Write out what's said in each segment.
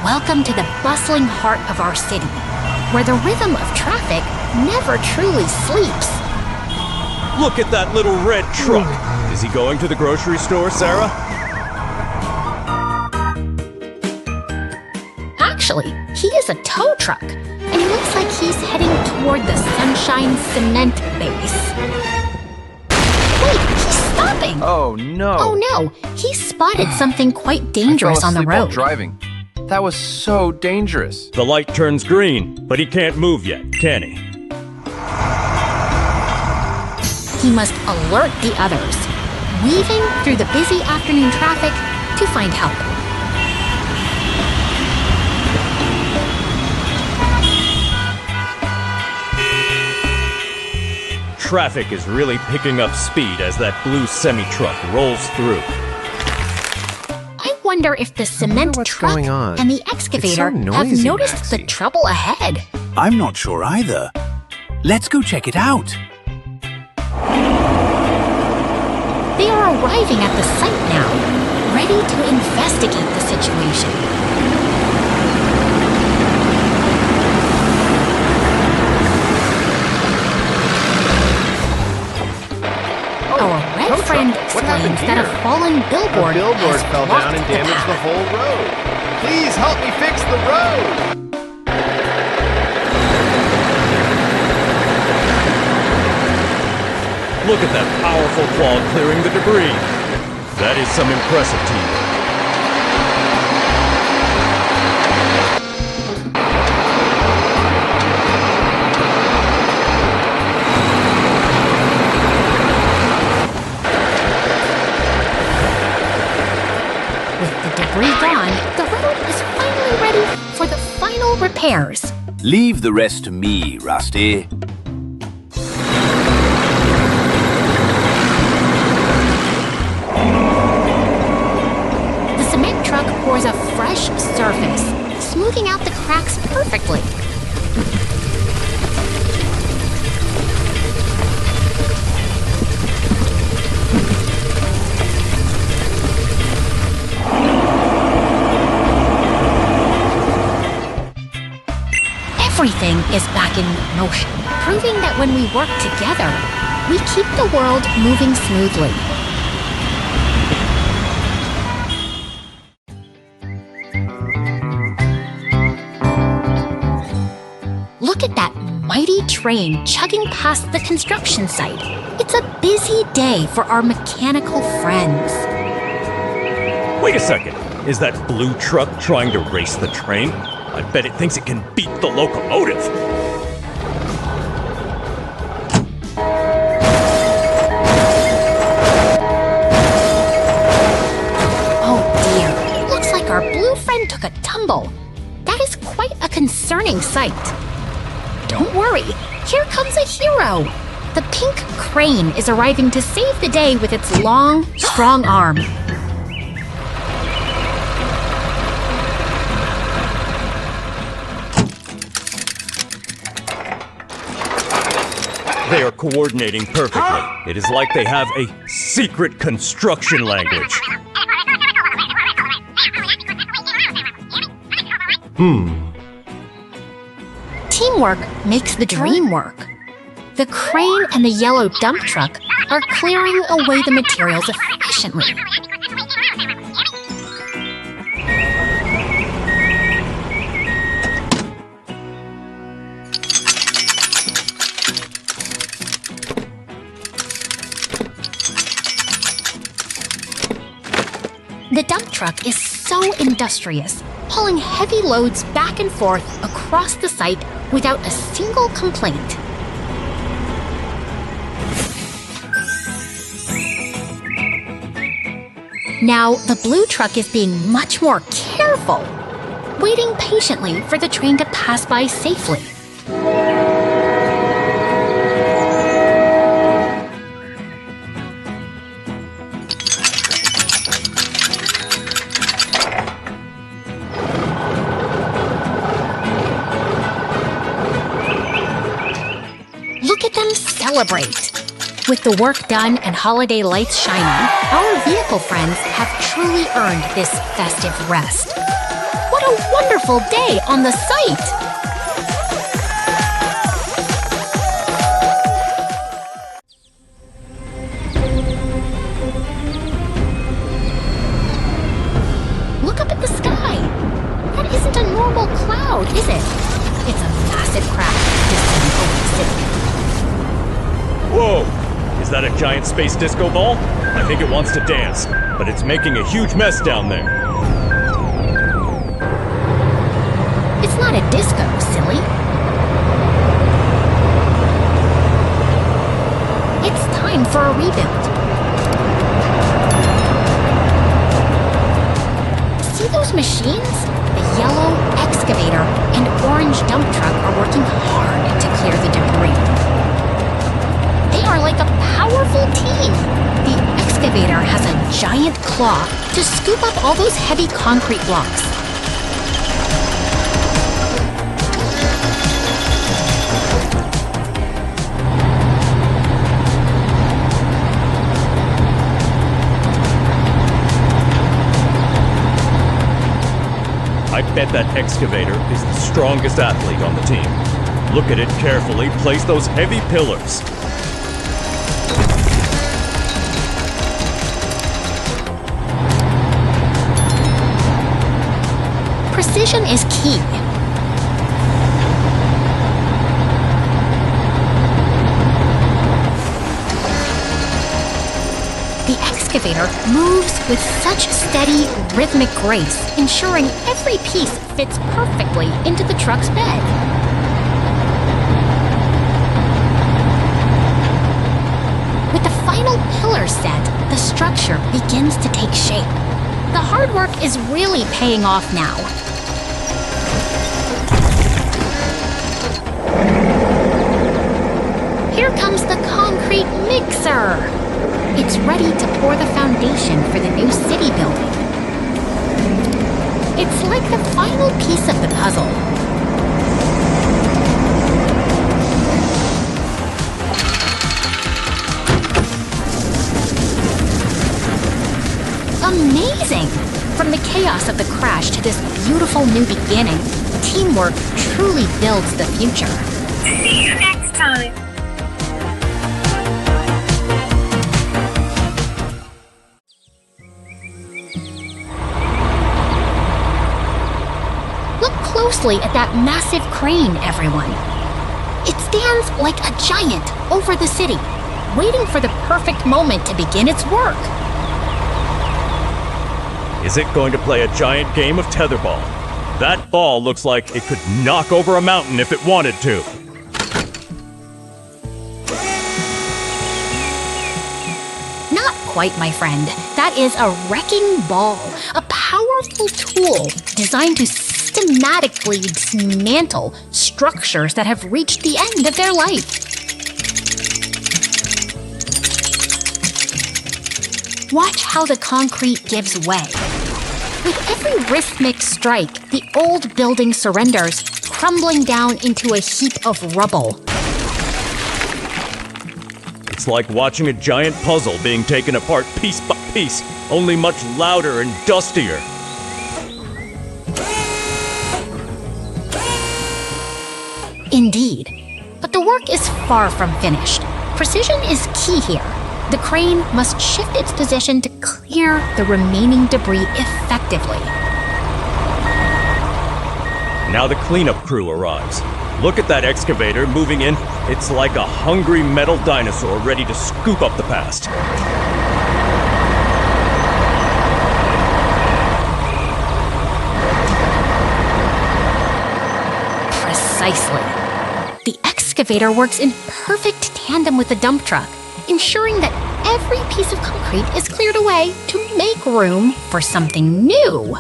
Welcome to the bustling heart of our city, where the rhythm of traffic never truly sleeps. Look at that little red truck. Is he going to the grocery store, Sarah? Actually, he is a tow truck, and he looks like he's heading toward the Sunshine Cement base. Wait, he's stopping! Oh no! Oh no, he spotted something quite dangerous on the road. While driving. That was so dangerous. The light turns green, but he can't move yet, can he? He must alert the others, weaving through the busy afternoon traffic to find help. Traffic is really picking up speed as that blue semi-truck rolls through. I wonder if the cement truck and the excavator have noticed the trouble ahead. I'm not sure either. Let's go check it out. They are arriving at the site now, ready to investigate the situation. Our red friend explains that a fallen billboard fell down and damaged the whole road. Please help me fix the road! Look at that powerful claw clearing the debris. That is some impressive teamwork. With the debris gone, the road is finally ready for the final repairs. Leave the rest to me, Rusty. The cement truck pours a fresh surface, smoothing out the cracks perfectly. Everything is back in motion, proving that when we work together, we keep the world moving smoothly. Look at that mighty train chugging past the construction site. It's a busy day for our mechanical friends. Wait a second. Is that blue truck trying to race the train? I bet it thinks it can beat the locomotive. Oh dear, looks like our blue friend took a tumble. That is quite a concerning sight. Don't worry, here comes a hero. The pink crane is arriving to save the day with its long, strong arm. They are coordinating perfectly. It is like they have a secret construction language. Teamwork makes the dream work. The crane and the yellow dump truck are clearing away the materials efficiently. The dump truck is so industrious, hauling heavy loads back and forth across the site without a single complaint. Now, the blue truck is being much more careful, waiting patiently for the train to pass by safely. Look at them celebrate. With the work done and holiday lights shining, our vehicle friends have truly earned this festive rest. What a wonderful day on the site! Look up at the sky! That isn't a normal cloud, is it? It's a massive craft distant over the city. Whoa! Is that a giant space disco ball? I think it wants to dance, but it's making a huge mess down there. It's not a disco, silly. It's time for a rebuild. See those machines? The yellow excavator and orange dump truck are working hard to clear the debris. They are like a powerful team. The excavator has a giant claw to scoop up all those heavy concrete blocks. I bet that excavator is the strongest athlete on the team. Look at it carefully, place those heavy pillars. Precision is key. The excavator moves with such steady, rhythmic grace, ensuring every piece fits perfectly into the truck's bed. With the final pillar set, the structure begins to take shape. The hard work is really paying off now. Here comes the concrete mixer. It's ready to pour the foundation for the new city building. It's like the final piece of the puzzle. Amazing! From the chaos of the crash to this beautiful new beginning, teamwork truly builds the future. See you next time. Look closely at that massive crane, everyone. It stands like a giant over the city, waiting for the perfect moment to begin its work. Is it going to play a giant game of tetherball? That ball looks like it could knock over a mountain if it wanted to. Not quite, my friend. That is a wrecking ball, a powerful tool designed to systematically dismantle structures that have reached the end of their life. Watch how the concrete gives way. With every rhythmic strike, the old building surrenders, crumbling down into a heap of rubble. It's like watching a giant puzzle being taken apart piece by piece, only much louder and dustier. Indeed. But the work is far from finished. Precision is key here. The crane must shift its position to clear the remaining debris effectively. Now the cleanup crew arrives. Look at that excavator moving in. It's like a hungry metal dinosaur ready to scoop up the past. Precisely. The excavator works in perfect tandem with the dump truck, ensuring that every piece of concrete is cleared away to make room for something new.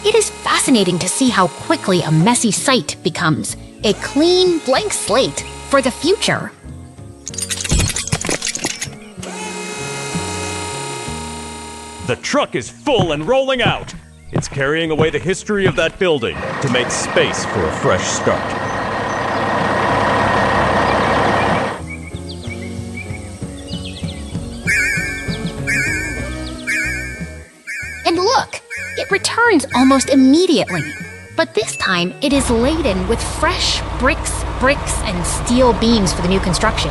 It is fascinating to see how quickly a messy site becomes a clean, blank slate for the future. The truck is full and rolling out. It's carrying away the history of that building to make space for a fresh start. returns almost immediately. But this time, it is laden with fresh bricks, and steel beams for the new construction.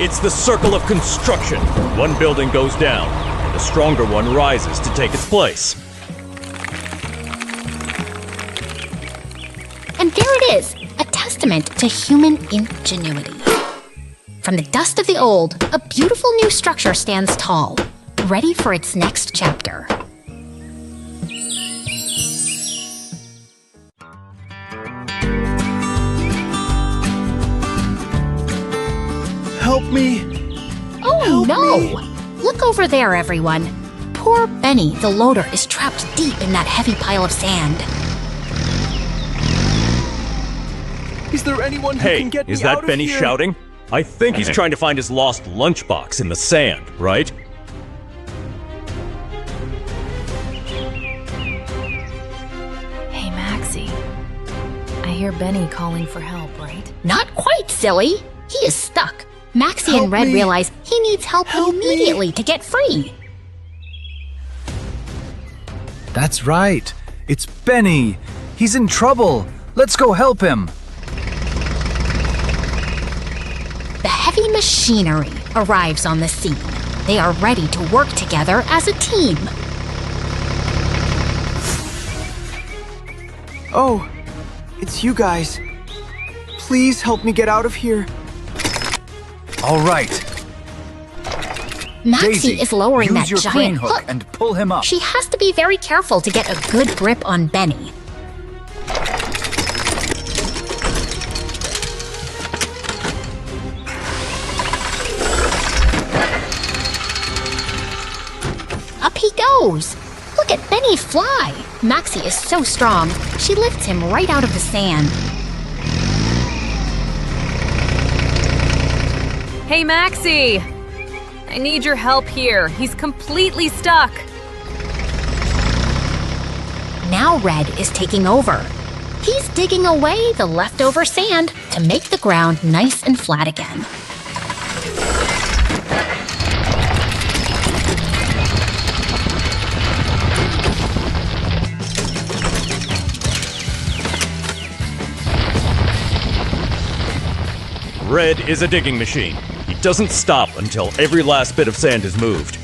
It's the circle of construction. One building goes down, and a stronger one rises to take its place. And there it is, a testament to human ingenuity. From the dust of the old, a beautiful new structure stands tall, ready for its next chapter. Help me! Oh Help no! me. Look over there, everyone. Poor Benny, the loader, is trapped deep in that heavy pile of sand. Is there anyone who Hey, can get me is out that of Benny here? shouting? I think he's trying to find his lost lunchbox in the sand, right? Hey, Maxie. I hear Benny calling for help, right? Not quite, silly. He is stuck. Maxie Help and Red me. realize he needs help Help me. immediately to get free. That's right. It's Benny. He's in trouble. Let's go help him. The heavy machinery arrives on the scene. They are ready to work together as a team. Oh, it's you guys. Please help me get out of here. All right. Maxie Daisy, is lowering use that your crane giant hook hook. and pull him up. She has to be very careful to get a good grip on Benny. Up he goes. Look at Benny fly. Maxie is so strong, she lifts him right out of the sand. Hey, Maxie! I need your help here. He's completely stuck. Now Red is taking over. He's digging away the leftover sand to make the ground nice and flat again. Red is a digging machine. He doesn't stop until every last bit of sand is moved.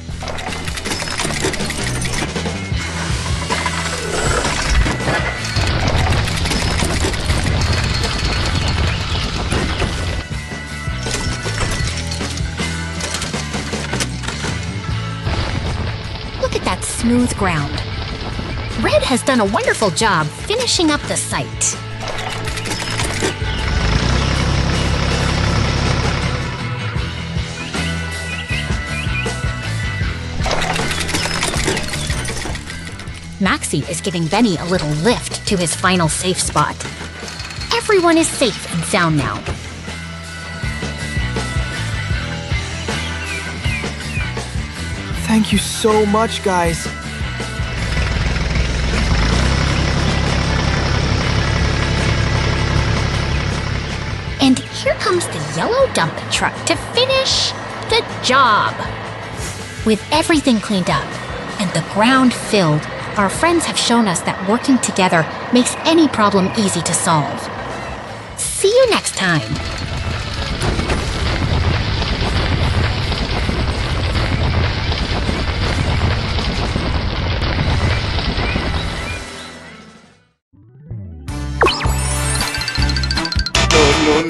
Look at that smooth ground. Red has done a wonderful job finishing up the site. Maxie is giving Benny a little lift to his final safe spot. Everyone is safe and sound now. Thank you so much, guys. And here comes the yellow dump truck to finish the job. With everything cleaned up and the ground filled, our friends have shown us that working together makes any problem easy to solve. See you next time.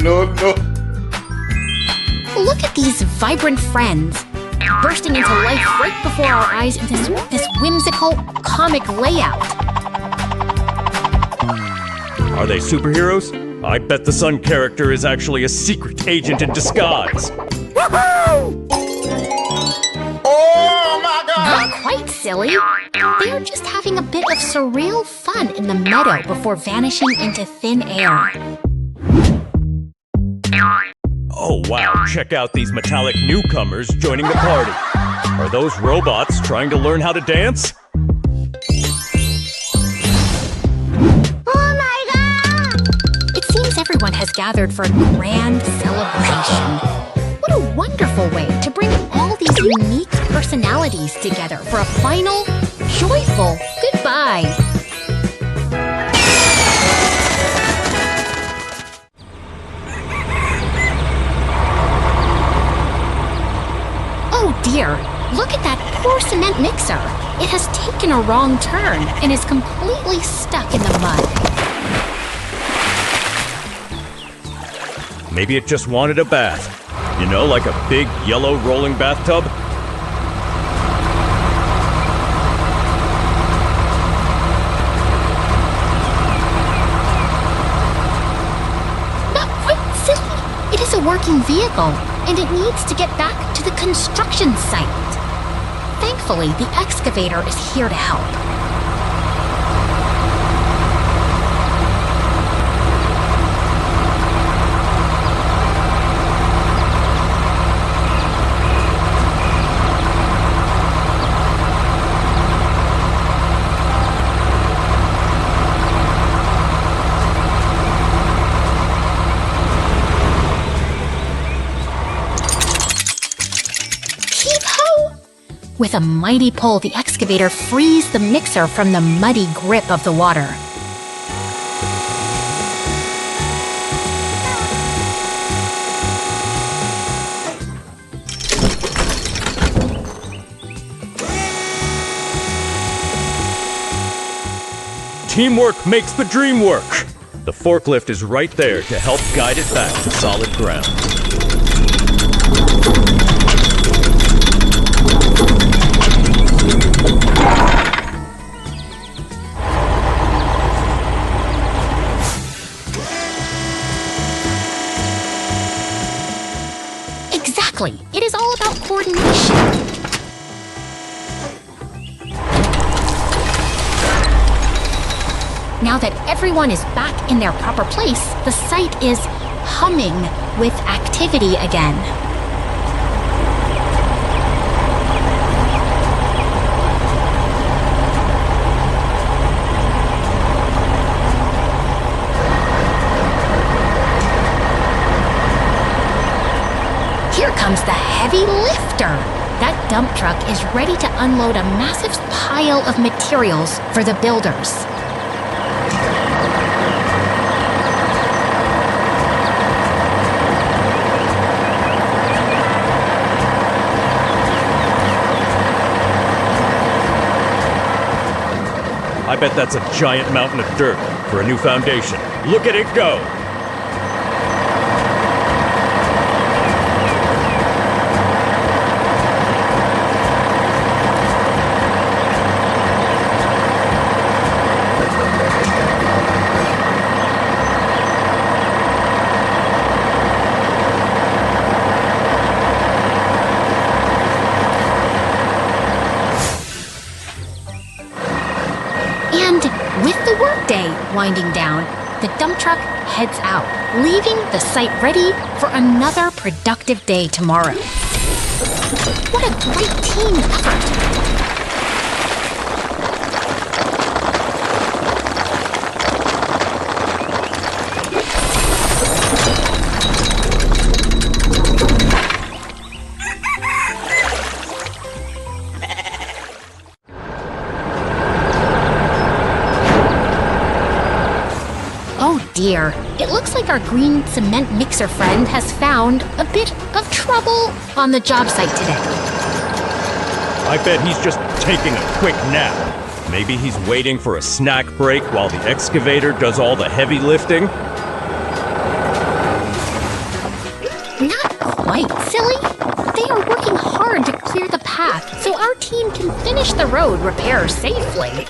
No. Look at these vibrant friends, bursting into life right before our eyes in this whimsical, comic layout. Are they superheroes? I bet the Sun character is actually a secret agent in disguise. Not quite silly. They are just having a bit of surreal fun in the meadow before vanishing into thin air. Oh wow, check out these metallic newcomers joining the party. Are those robots trying to learn how to dance? It seems everyone has gathered for a grand celebration. What a wonderful way to bring all these unique personalities together for a final, joyful goodbye. Oh dear, look at that poor cement mixer. It has taken a wrong turn and is completely stuck in the mud. Maybe it just wanted a bath. You know, like a big yellow rolling bathtub? Not quite silly. It is a working vehicle, and it needs to get back to the construction site. Thankfully, the excavator is here to help. With a mighty pull, the excavator frees the mixer from the muddy grip of the water. Teamwork makes the dream work. The forklift is right there to help guide it back to solid ground. Exactly. It is all about coordination. Now that everyone is back in their proper place, the site is humming with activity again. Here comes the heavy lifter. That dump truck is ready to unload a massive pile of materials for the builders. I bet that's a giant mountain of dirt for a new foundation. Look at it go! Winding down, the dump truck heads out, leaving the site ready for another productive day tomorrow. What a great team effort! Dear, it looks like our green cement mixer friend has found a bit of trouble on the job site today. I bet he's just taking a quick nap. Maybe he's waiting for a snack break while the excavator does all the heavy lifting? Not quite, silly. They are working hard to clear the path so our team can finish the road repair safely.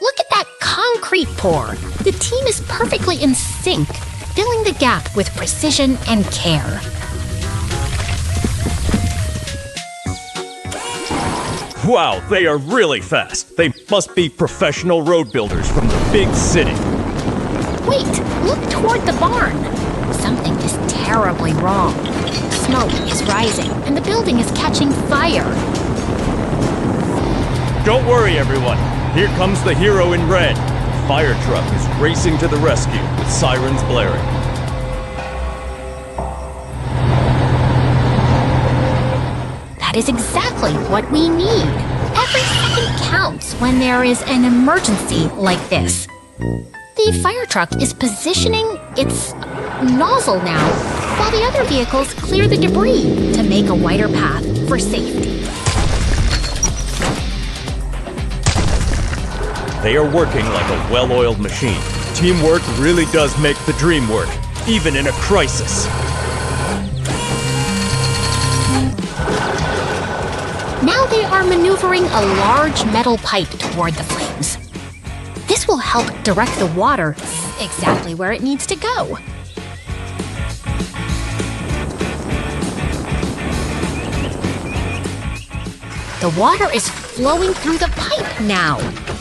Look at that concrete pour. The team is perfectly in sync, filling the gap with precision and care. Wow, they are really fast. They must be professional road builders from the big city. Wait, look toward the barn. Something is terribly wrong. Smoke is rising, and the building is catching fire. Don't worry, everyone. Here comes the hero in red. The fire truck is racing to the rescue with sirens blaring. That That is exactly what we need. Every second counts when there is an emergency like this. The fire truck is positioning its nozzle now, while the other vehicles clear the debris to make a wider path for safety. They are working like a well-oiled machine. Teamwork really does make the dream work, even in a crisis. Now they are maneuvering a large metal pipe toward the flames. This will help direct the water exactly where it needs to go. The water is flowing through the pipe now.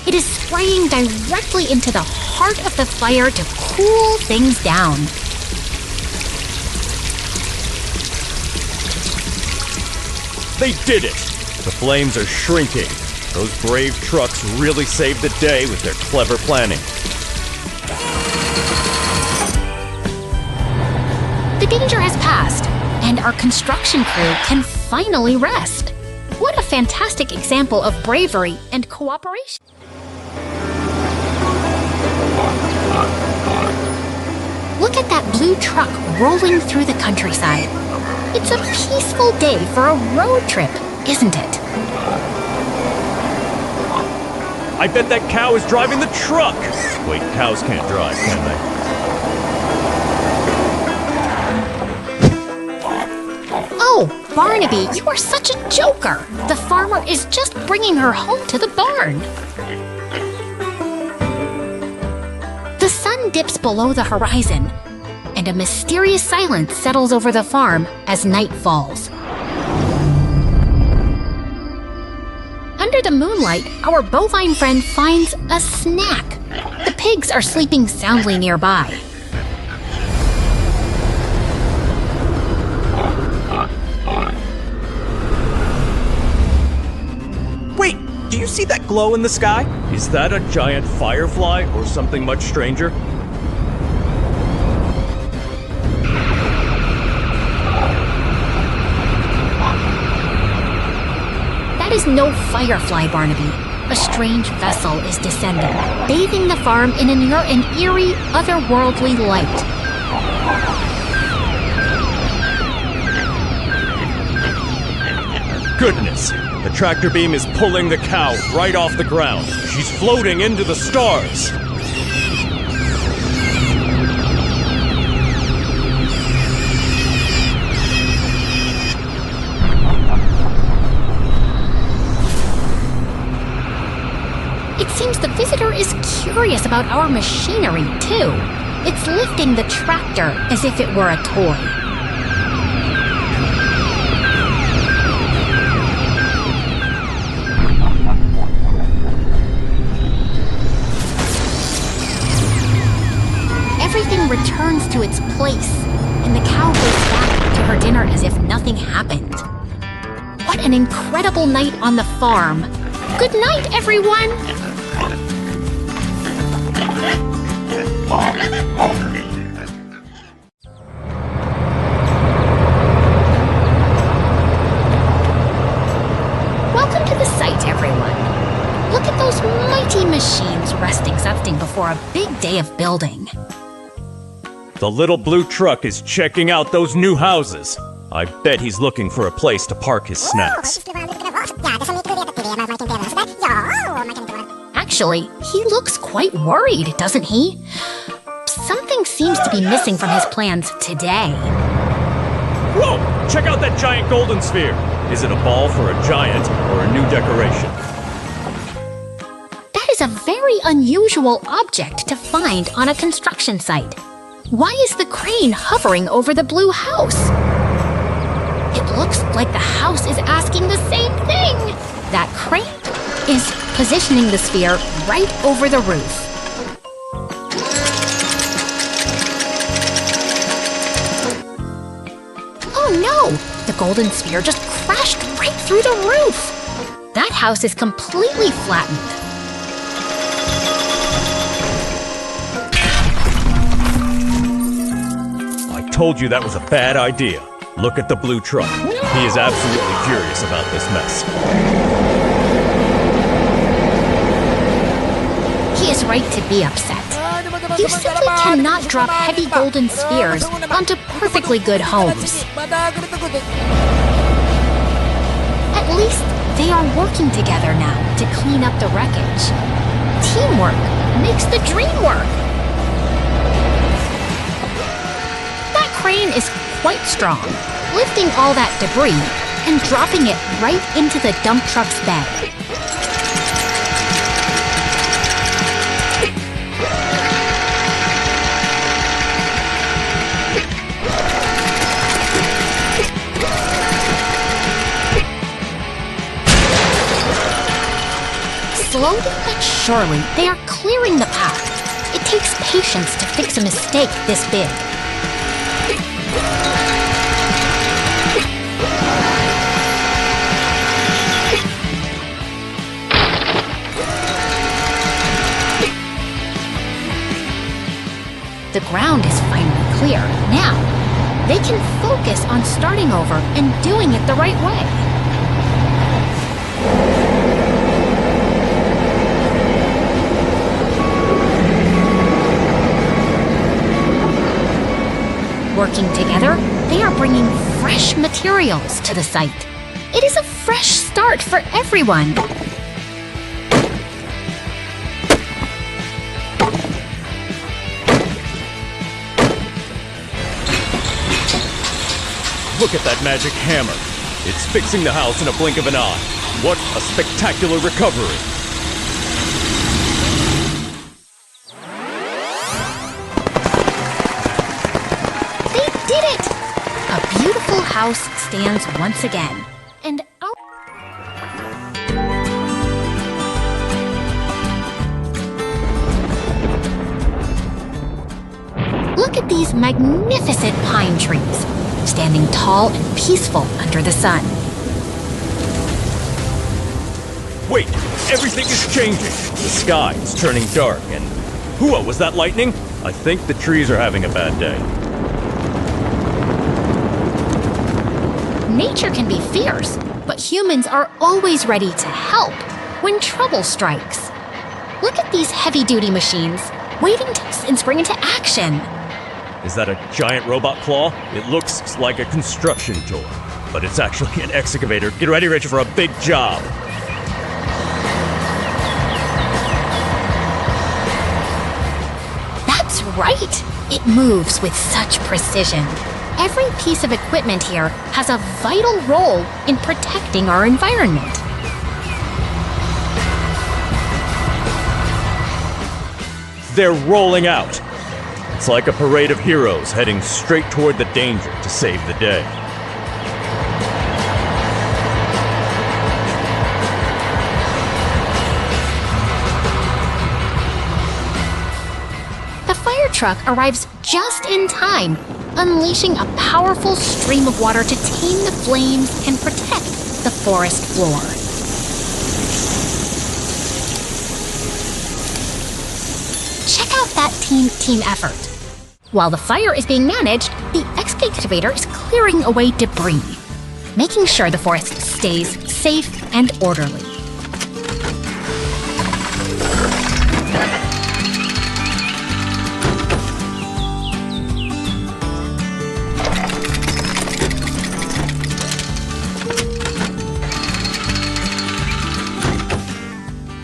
It is spraying directly into the heart of the fire to cool things down. They did it! The flames are shrinking. Those brave trucks really saved the day with their clever planning. The danger has passed, and our construction crew can finally rest. What a fantastic example of bravery and cooperation. Look at that blue truck rolling through the countryside. It's a peaceful day for a road trip, isn't it? I bet that cow is driving the truck! Wait, cows can't drive, can they? Oh, Barnaby, you are such a joker! The farmer is just bringing her home to the barn. The sun dips below the horizon, and a mysterious silence settles over the farm as night falls. Under the moonlight, our bovine friend finds a snack. The pigs are sleeping soundly nearby. Wait, do you see that glow in the sky? Is that a giant firefly or something much stranger? That is no firefly, Barnaby. A strange vessel is descending, bathing the farm in an eerie, otherworldly light. Goodness! The tractor beam is pulling the cow right off the ground. She's floating into the stars. It seems the visitor is curious about our machinery, too. It's lifting the tractor as if it were a toy. Everything returns to its place, and the cow goes back to her dinner as if nothing happened. What an incredible night on the farm! Good night, everyone! Welcome to the site, everyone. Look at those mighty machines resting before a big day of building. The little blue truck is checking out those new houses. I bet he's looking for a place to park his snacks. Actually, he looks quite worried, doesn't he? Something seems to be missing from his plans today. Whoa! Check out that giant golden sphere! Is it a ball for a giant or a new decoration? That is a very unusual object to find on a construction site. Why is the crane hovering over the blue house? It looks like the house is asking the same thing. That crane is positioning the sphere right over the roof. Oh no! The golden sphere just crashed right through the roof! That house is completely flattened. I told you that was a bad idea. Look at the blue truck. He is absolutely furious about this mess. He is right to be upset. You simply cannot drop heavy golden spheres onto perfectly good homes. At least they are working together now to clean up the wreckage. Teamwork makes the dream work. That crane is quite strong, lifting all that debris and dropping it right into the dump truck's bed. Slowly but surely, they are clearing the path. It takes patience to fix a mistake this big. The ground is finally clear. Now, they can focus on starting over and doing it the right way. Working together, they are bringing fresh materials to the site. It is a fresh start for everyone. Look at that magic hammer. It's fixing the house in a blink of an eye. What a spectacular recovery. A beautiful house stands once again, and look at these magnificent pine trees, standing tall and peaceful under the sun. Wait, everything is changing. The sky is turning dark, and Hua, was that lightning? I think the trees are having a bad day. Nature can be fierce, but humans are always ready to help when trouble strikes. Look at these heavy-duty machines, waiting to spring into action. Is that a giant robot claw? It looks like a construction tool, but it's actually an excavator. Get ready, Rich, for a big job. That's right! It moves with such precision. Every piece of equipment here has a vital role in protecting our environment. They're rolling out. It's like a parade of heroes heading straight toward the danger to save the day. The fire truck arrives just in time, unleashing a powerful stream of water to tame the flames and protect the forest floor. Check out that team effort. While the fire is being managed, the excavator is clearing away debris, making sure the forest stays safe and orderly.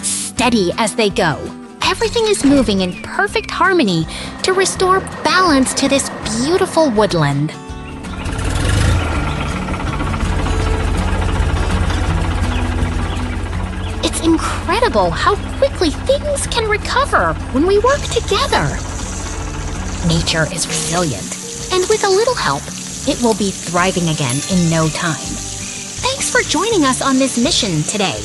Steady as they go. Everything is moving in perfect harmony to restore balance to this beautiful woodland. It's incredible how quickly things can recover when we work together. Nature is resilient, and with a little help, it will be thriving again in no time. Thanks for joining us on this mission today.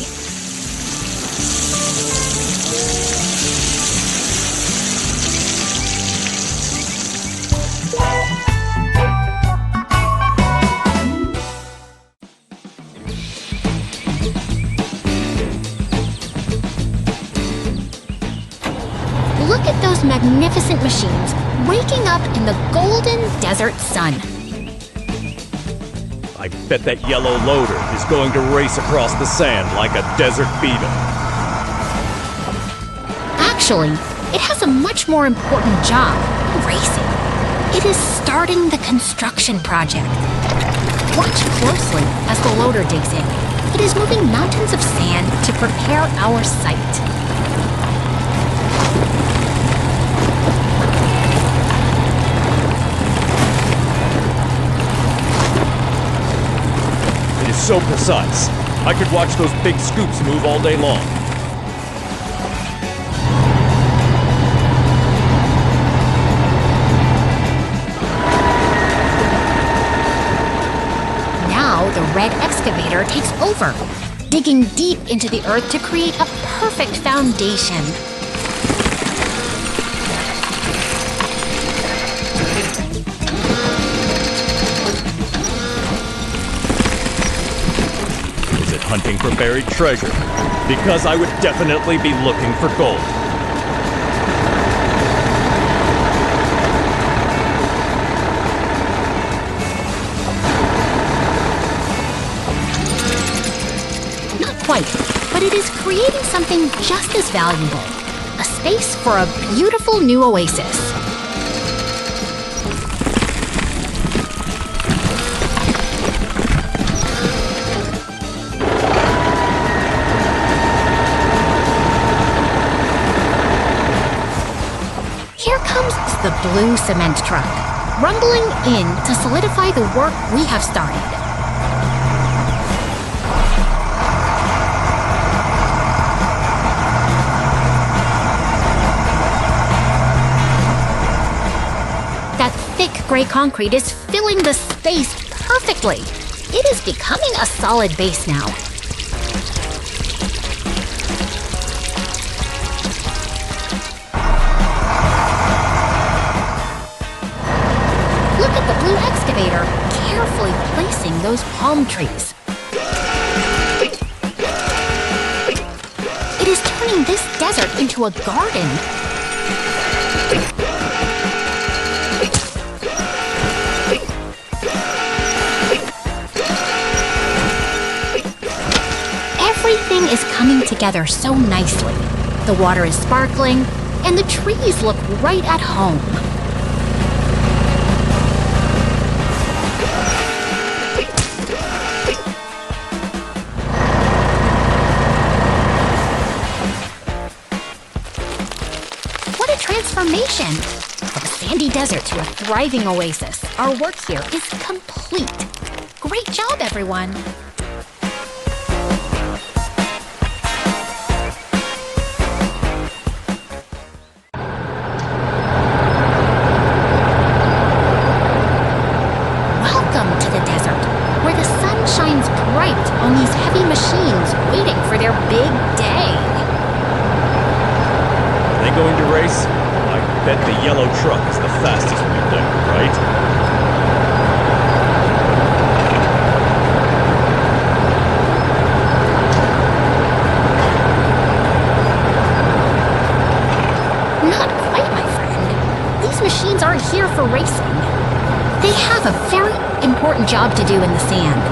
Look at those magnificent machines waking up in the golden desert sun. I bet that yellow loader is going to race across the sand like a desert beetle. Actually, it has a much more important job, racing. It is starting the construction project. Watch closely as the loader digs in. It is moving mountains of sand to prepare our site. It is so precise. I could watch those big scoops move all day long. Now the red excavator takes over, digging deep into the earth to create a perfect foundation. Is it hunting for buried treasure? Because I would definitely be looking for gold. Quite, but it is creating something just as valuable. A space for a beautiful new oasis. Here comes the blue cement truck, rumbling in to solidify the work we have started. Thick gray concrete is filling the space perfectly. It is becoming a solid base now. Look at the blue excavator carefully placing those palm trees. It is turning this desert into a garden. Everything is coming together so nicely. The water is sparkling, and the trees look right at home. What a transformation! From a sandy desert to a thriving oasis, our work here is complete. Great job, everyone! On these heavy machines waiting for their big day. Are they going to race? I bet the yellow truck is the fastest one there, right? Not quite, my friend. These machines aren't here for racing. They have a very important job to do in the sand.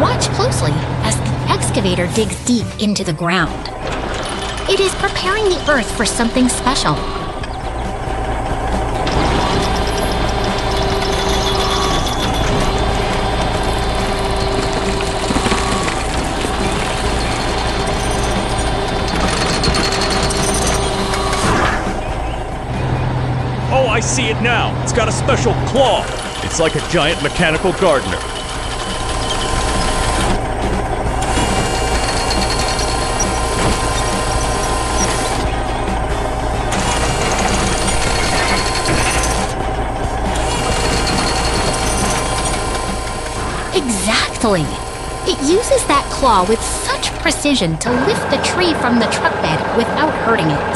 Watch closely as the excavator digs deep into the ground. It is preparing the earth for something special. Oh, I see it now. It's got a special claw. It's like a giant mechanical gardener. Exactly. It uses that claw with such precision to lift the tree from the truck bed without hurting it.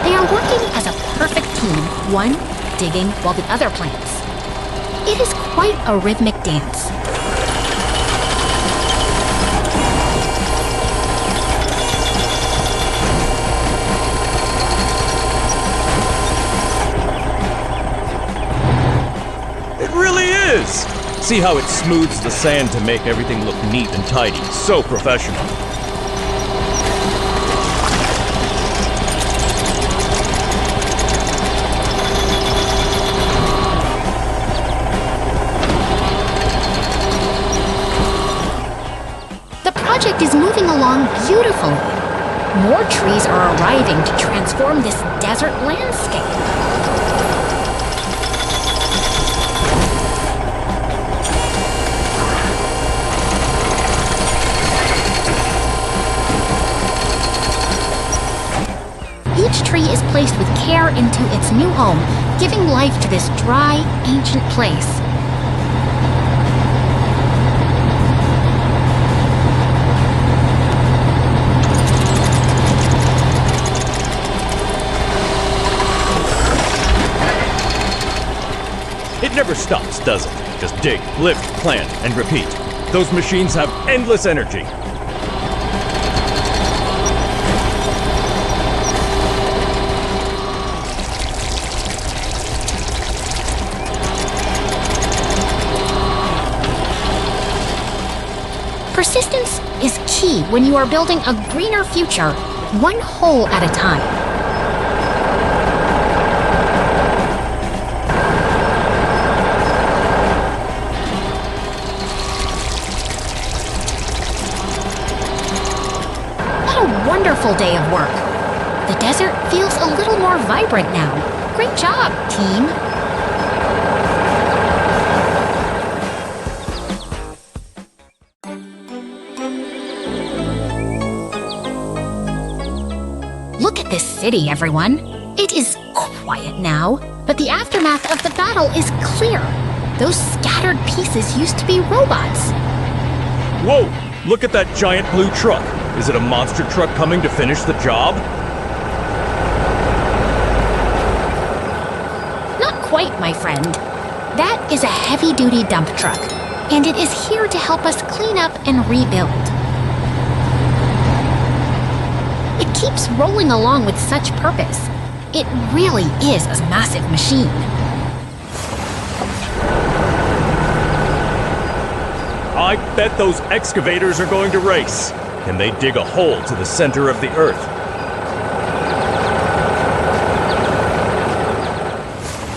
They are working as a perfect team, one digging while the other plants. It is quite a rhythmic dance. It really is! See how it smooths the sand to make everything look neat and tidy. So professional. The project is moving along beautifully. More trees are arriving to transform this desert landscape. Each tree is placed with care into its new home, giving life to this dry, ancient place. It never stops, does it? Just dig, lift, plant, and repeat. Those machines have endless energy. Persistence is key when you are building a greener future, one hole at a time. What a wonderful day of work. The desert feels a little more vibrant now. Great job, team. Look at this city, everyone. It is quiet now, but the aftermath of the battle is clear. Those scattered pieces used to be robots. Whoa! Look at that giant blue truck. Is it a monster truck coming to finish the job? Not quite, my friend. That is a heavy-duty dump truck, and it is here to help us clean up and rebuild. It keeps rolling along with such purpose. It really is a massive machine. I bet those excavators are going to race. Can they dig a hole to the center of the Earth?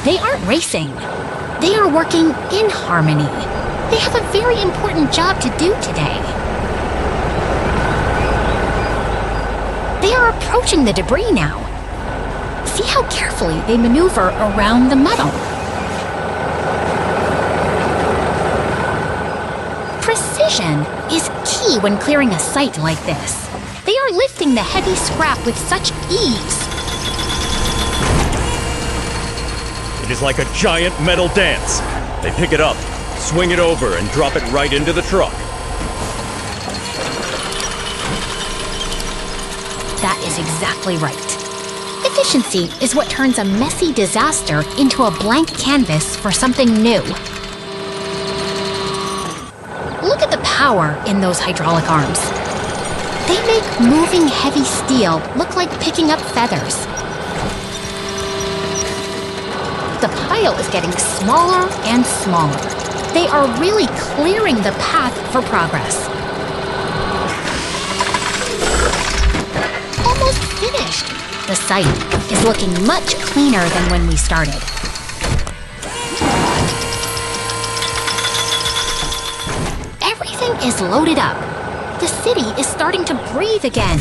They aren't racing. They are working in harmony. They have a very important job to do today. They are approaching the debris now. See how carefully they maneuver around the metal. Precision is key when clearing a site like this. They are lifting the heavy scrap with such ease. It is like a giant metal dance. They pick it up, swing it over, and drop it right into the truck. That is exactly right. Efficiency is what turns a messy disaster into a blank canvas for something new. Look at the power in those hydraulic arms. They make moving heavy steel look like picking up feathers. The pile is getting smaller and smaller. They are really clearing the path for progress. Almost finished. The site is looking much cleaner than when we started. Everything is loaded up. The city is starting to breathe again.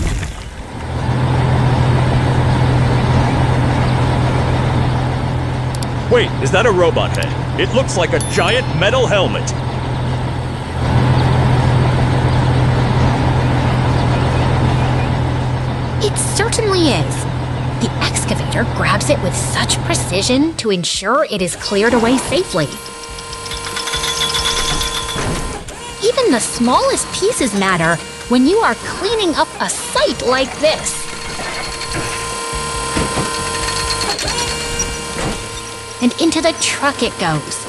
Wait, is that a robot head? It looks like a giant metal helmet. It certainly is. The excavator grabs it with such precision to ensure it is cleared away safely. Even the smallest pieces matter when you are cleaning up a site like this. and into the truck it goes.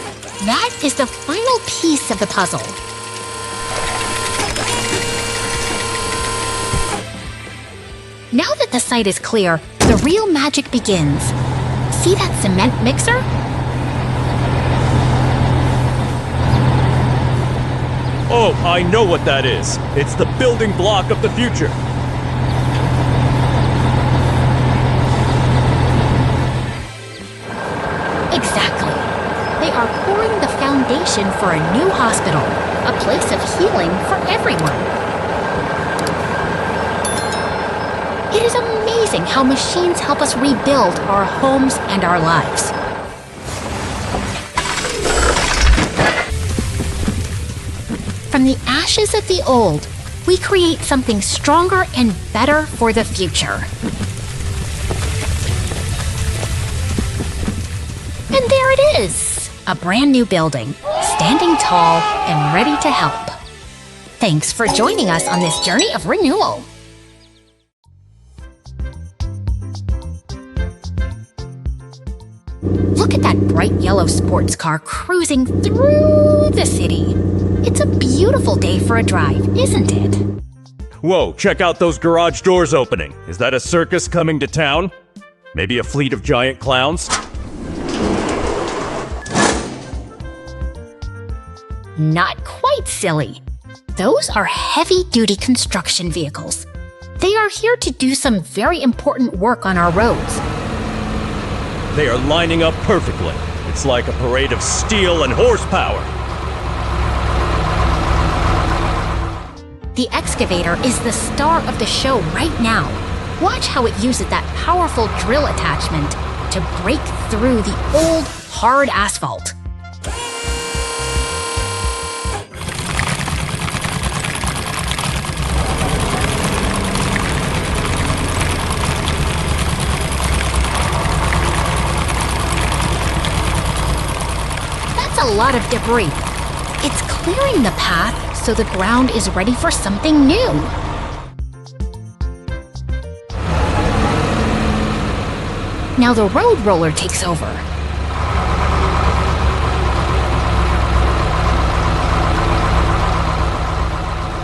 That is the final piece of the puzzle. Now that the site is clear, the real magic begins. See that cement mixer? Oh, I know what that is. It's the building block of the future. Exactly. They are pouring the foundation for a new hospital, a place of healing for everyone. It is amazing how machines help us rebuild our homes and our lives. From the ashes of the old, we create something stronger and better for the future. And there it is, a brand new building, standing tall and ready to help. Thanks for joining us on this journey of renewal. Look at that bright yellow sports car cruising through the city. It's a beautiful day for a drive, isn't it? Whoa, check out those garage doors opening. Is that a circus coming to town? Maybe a fleet of giant clowns? Not quite silly. Those are heavy-duty construction vehicles. They are here to do some very important work on our roads. They are lining up perfectly. It's like a parade of steel and horsepower. The excavator is the star of the show right now. Watch how it uses that powerful drill attachment to break through the old, hard asphalt. That's a lot of debris. It's clearing the path so the ground is ready for something new. Now the road roller takes over.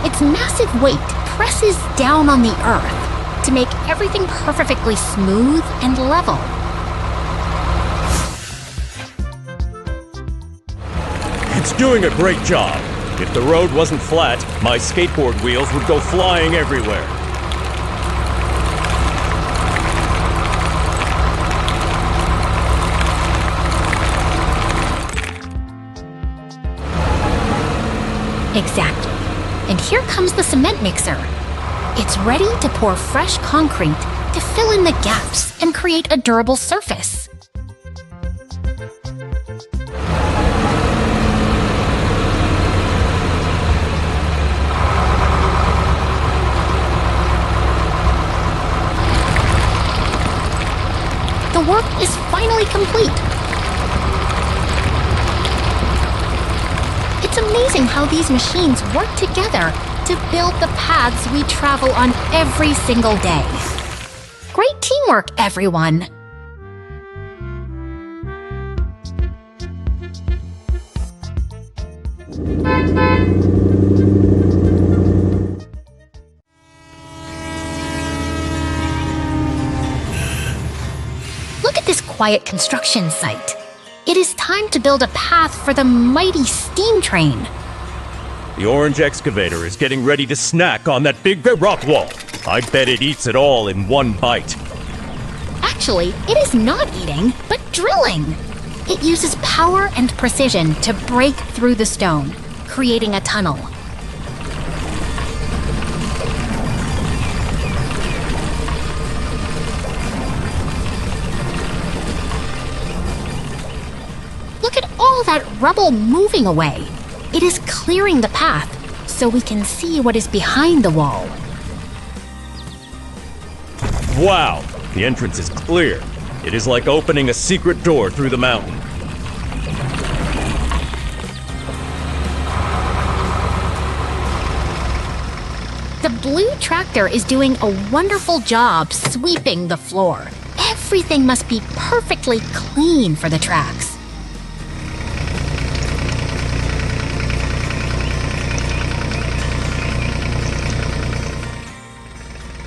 Its massive weight presses down on the earth to make everything perfectly smooth and level. It's doing a great job. If the road wasn't flat, my skateboard wheels would go flying everywhere. Exactly. And here comes the cement mixer. It's ready to pour fresh concrete to fill in the gaps and create a durable surface. The work is finally complete. It's amazing how these machines work together to build the paths we travel on every single day. Great teamwork, everyone! Look at this quiet construction site. It is time to build a path for the mighty steam train. The orange excavator is getting ready to snack on that big rock wall. I bet it eats it all in one bite. Actually, it is not eating, but drilling. It uses power and precision to break through the stone, creating a tunnel. Look at all that rubble moving away. It is clearing the path so we can see what is behind the wall. Wow, the entrance is clear. It is like opening a secret door through the mountain. The blue tractor is doing a wonderful job sweeping the floor. everything must be perfectly clean for the tracks.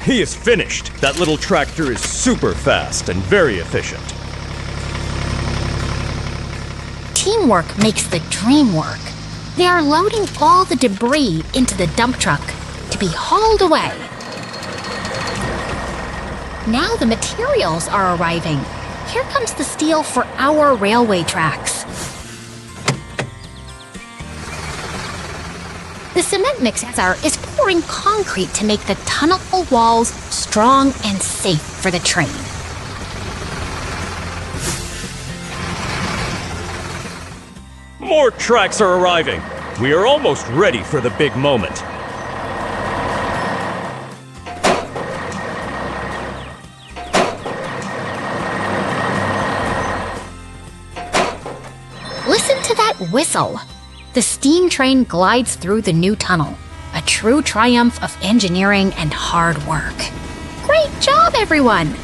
He is finished. That little tractor is super fast and very efficient. Teamwork makes the dream work. They are loading all the debris into the dump truck to be hauled away. Now the materials are arriving. Here comes the steel for our railway tracks. The cement mixer is pouring concrete to make the tunnel walls strong and safe for the train. More tracks are arriving. We are almost ready for the big moment. Listen to that whistle. The steam train glides through the new tunnel, a true triumph of engineering and hard work. Great job, everyone!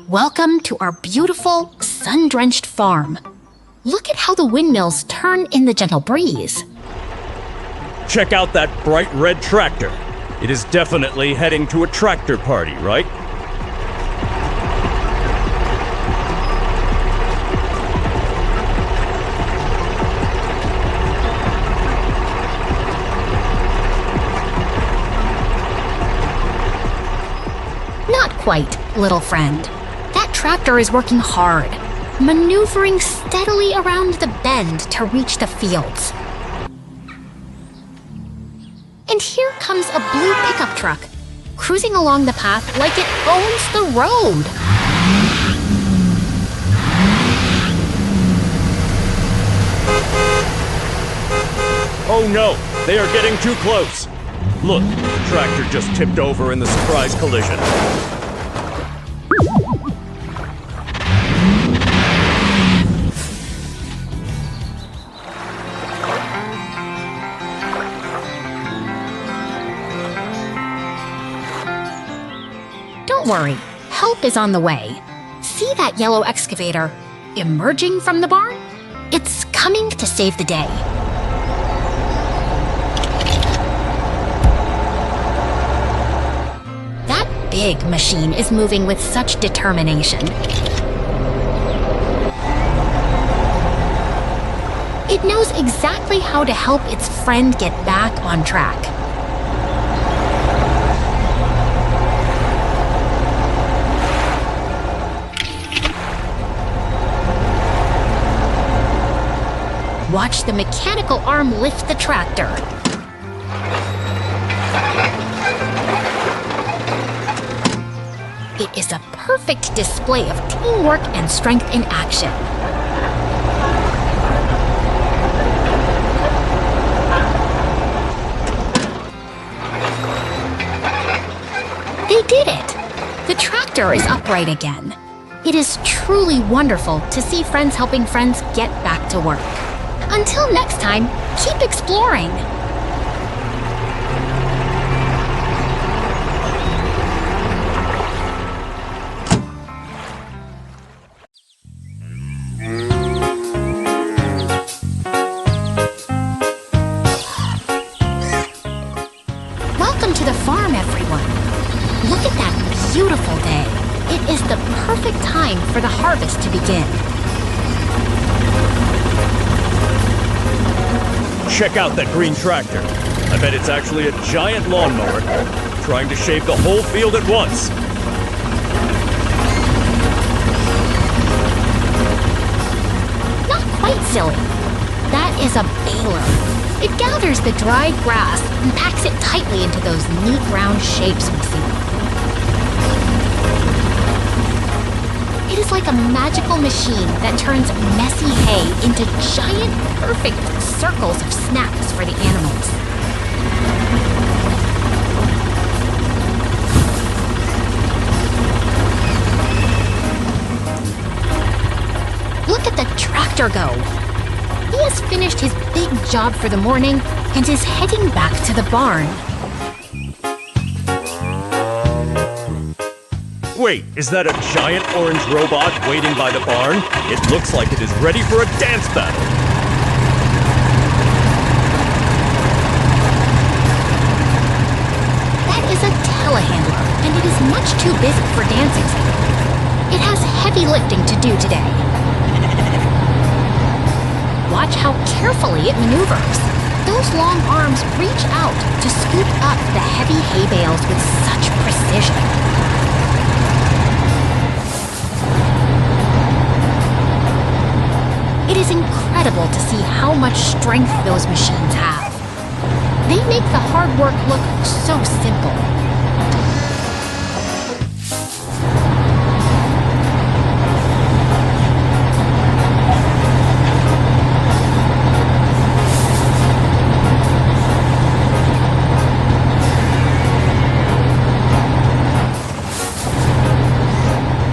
Welcome to our beautiful, sun-drenched farm. Look at how the windmills turn in the gentle breeze. Check out that bright red tractor. It is definitely heading to a tractor party, right? Not quite, little friend. That tractor is working hard, maneuvering steadily around the bend to reach the fields. And here comes a blue pickup truck, cruising along the path like it owns the road. Oh no, they are getting too close. Look, the tractor just tipped over in the surprise collision. Don't worry, help is on the way. See that yellow excavator emerging from the barn? It's coming to save the day. That big machine is moving with such determination. It knows exactly how to help its friend get back on track. Watch the mechanical arm lift the tractor. It is a perfect display of teamwork and strength in action. They did it! The tractor is upright again. It is truly wonderful to see friends helping friends get back to work. Until next time, keep exploring. Welcome to the farm, everyone. Look at that beautiful day. It is the perfect time for the harvest to begin. Check out that green tractor. I bet it's actually a giant lawnmower trying to shave the whole field at once. Not quite silly. That is a baler. It gathers the dried grass and packs it tightly into those neat round shapes we see. It is like a magical machine that turns messy hay into giant, perfect circles of snacks for the animals. Look at the tractor go. He has finished his big job for the morning and is heading back to the barn. Wait, is that a giant orange robot waiting by the barn? It looks like it is ready for a dance battle. That is a telehandler, and it is much too busy for dancing. It has heavy lifting to do today. Watch how carefully it maneuvers. Those long arms reach out to scoop up the heavy hay bales with such precision. It is incredible to see how much strength those machines have. They make the hard work look so simple.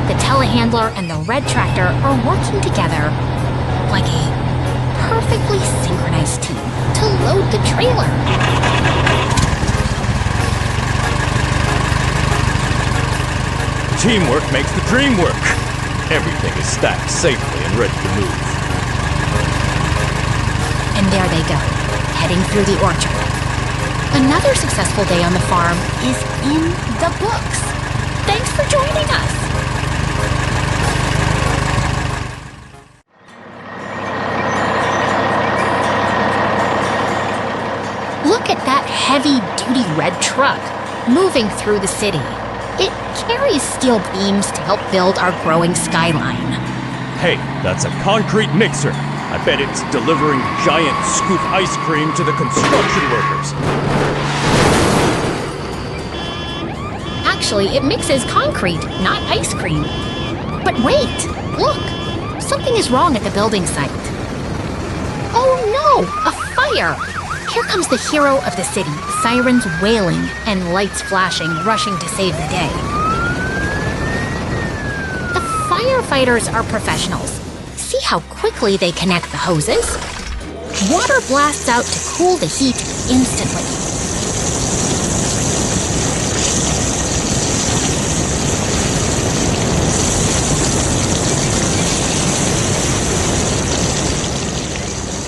The telehandler and the red tractor are working together like a perfectly synchronized team to load the trailer. Teamwork makes the dream work. Everything is stacked safely and ready to move. And there they go, heading through the orchard. Another successful day on the farm is in the books. Thanks for joining us. Look at that heavy-duty red truck moving through the city. It carries steel beams to help build our growing skyline. Hey, that's a concrete mixer. I bet it's delivering giant scoop ice cream to the construction workers. Actually, it mixes concrete, not ice cream. But wait, look! Something is wrong at the building site. Oh no! A fire! Here comes the hero of the city, sirens wailing and lights flashing, rushing to save the day. The firefighters are professionals. See how quickly they connect the hoses? Water blasts out to cool the heat instantly.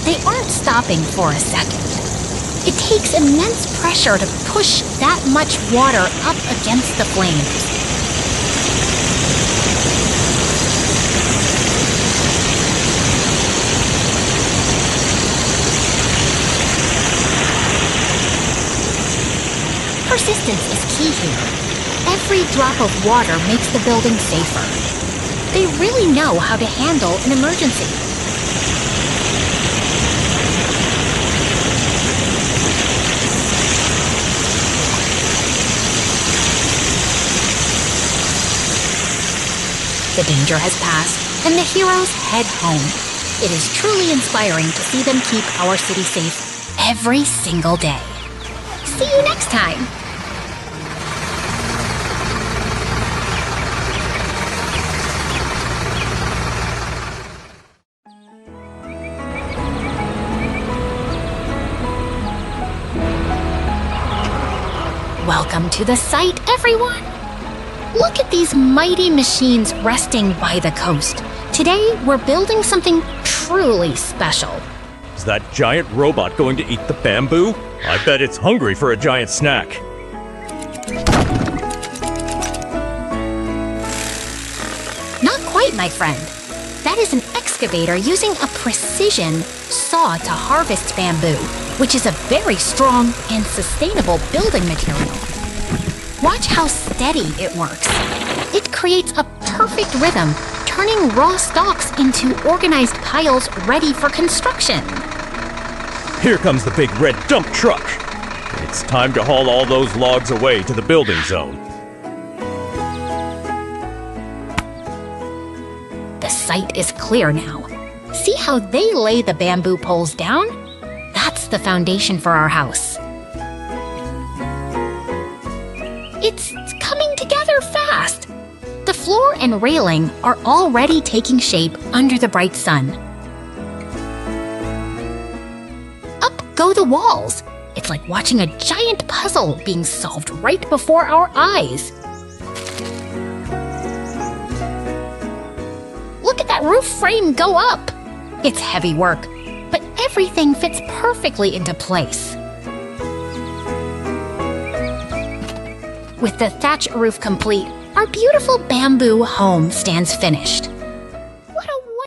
They aren't stopping for a second. It takes immense pressure to push that much water up against the flames. Persistence is key here. Every drop of water makes the building safer. They really know how to handle an emergency. The danger has passed, and the heroes head home. It is truly inspiring to see them keep our city safe every single day. See you next time! Welcome to the site, everyone! Look at these mighty machines resting by the coast. Today, we're building something truly special. Is that giant robot going to eat the bamboo? I bet it's hungry for a giant snack. Not quite, my friend. That is an excavator using a precision saw to harvest bamboo, which is a very strong and sustainable building material. Watch how steady it works. It creates a perfect rhythm, turning raw stalks into organized piles ready for construction. Here comes the big red dump truck. It's time to haul all those logs away to the building zone. The site is clear now. See how they lay the bamboo poles down? That's the foundation for our house. It's coming together fast. The floor and railing are already taking shape under the bright sun. go the walls. It's like watching a giant puzzle being solved right before our eyes. Look at that roof frame go up. It's heavy work, but everything fits perfectly into place. With the thatch roof complete, our beautiful bamboo home stands finished.